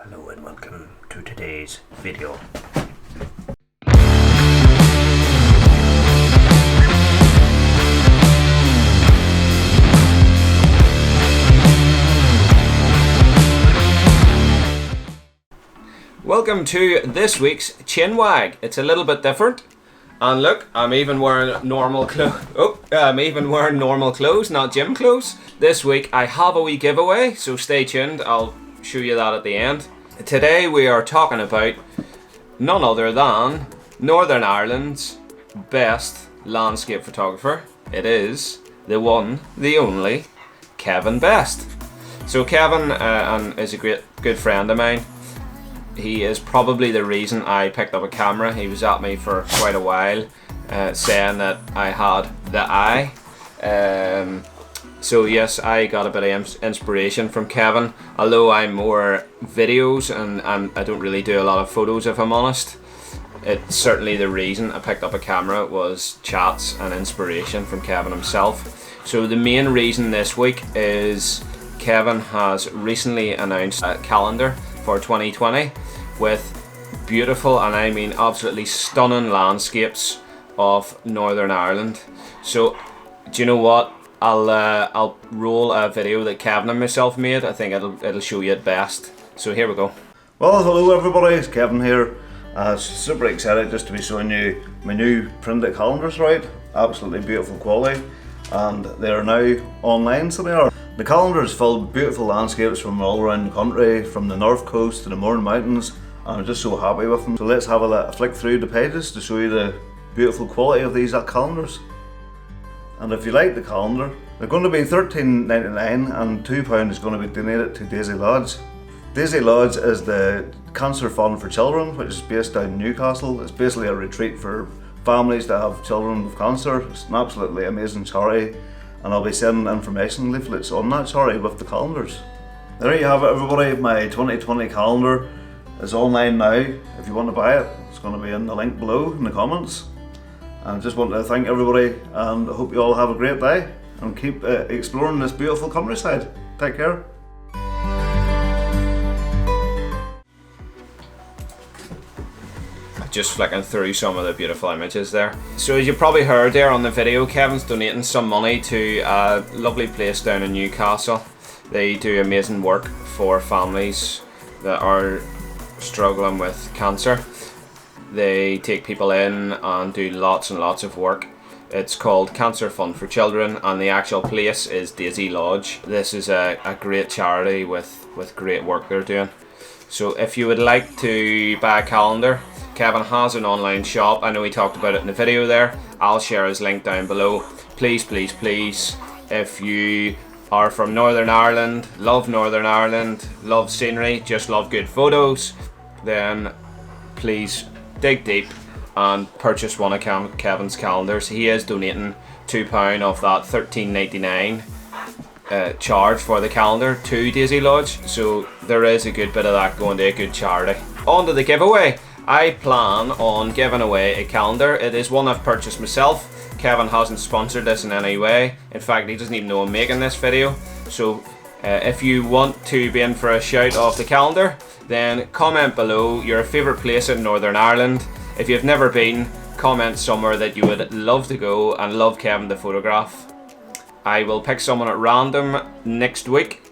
Hello and welcome to today's video. Welcome to this week's Chinwag. It's a little bit different. And look, I'm even wearing normal clothes. I'm even wearing normal clothes, not gym clothes. This week I have a wee giveaway, so stay tuned. I'll show you that at the end. Today we are talking about none other than Northern Ireland's best landscape photographer. It is the one, the only, Kevin Best. So Kevin is a good friend of mine. He is probably the reason I picked up a camera. He was at me for quite a while, saying that I had the eye. So yes, I got a bit of inspiration from Kevin, although I'm more videos and I don't really do a lot of photos, if I'm honest. It's certainly the reason I picked up a camera was chats and inspiration from Kevin himself. So the main reason this week is Kevin has recently announced a calendar for 2020 with beautiful, and I mean absolutely stunning, landscapes of Northern Ireland. So do you know what? I'll roll a video that Kevin and myself made. I think it'll show you it best. So here we go. Well, hello everybody, it's Kevin here. Super excited just to be showing you my new printed calendars, right? Absolutely beautiful quality, and they are now online, so they are. The calendar is filled with beautiful landscapes from all around the country, from the north coast to the Mourne Mountains, and I'm just so happy with them. So let's have a flick through the pages to show you the beautiful quality of these calendars. And if you like the calendar, they're going to be $13.99 and £2 is going to be donated to Daisy Lodge. Daisy Lodge is the Cancer Fund for Children, which is based down in Newcastle. It's basically a retreat for families that have children with cancer. It's an absolutely amazing charity, and I'll be sending information leaflets on that charity with the calendars. There you have it everybody, my 2020 calendar is online now. If you want to buy it, it's going to be in the link below in the comments. And I just want to thank everybody, and I hope you all have a great day and keep exploring this beautiful countryside. Take care. Just flicking through some of the beautiful images there. So as you probably heard there on the video, Kevin's donating some money to a lovely place down in Newcastle. They do amazing work for families that are struggling with cancer. They take people in and do lots and lots of work. It's called Cancer Fund for Children, and the actual place is Daisy Lodge. This is a great charity with great work they're doing. So if you would like to buy a calendar, Kevin has an online shop. I know he talked about it in the video there. I'll share his link down below. Please, please, please, if you are from Northern Ireland, love scenery, just love good photos, then please dig deep and purchase one of Kevin's calendars. He is donating £2 of that $13.99 charge for the calendar to Daisy Lodge, so there is a good bit of that going to a good charity. On to the giveaway. I plan on giving away a calendar. It is one I've purchased myself. Kevin hasn't sponsored this in any way. In fact, he doesn't even know I'm making this video. So if you want to be in for a shout of the calendar, then comment below your favourite place in Northern Ireland. If you've never been, comment somewhere that you would love to go and love Kevin to photograph. I will pick someone at random next week.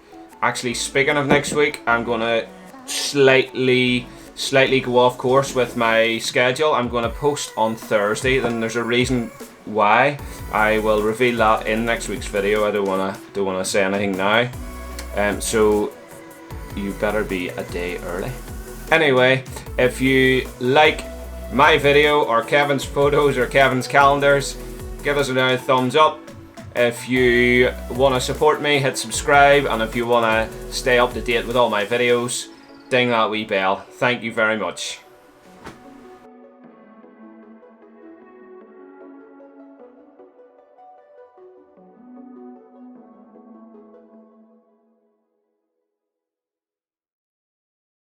Actually, speaking of next week, I'm going to slightly go off course with my schedule. I'm going to post on Thursday, then there's a reason why. I will reveal that in next week's video. I don't want to say anything now. So you better be a day early. Anyway, if you like my video or Kevin's photos or Kevin's calendars, give us a thumbs up. If you want to support me, hit subscribe, and if you want to stay up to date with all my videos, ding that wee bell. Thank you very much.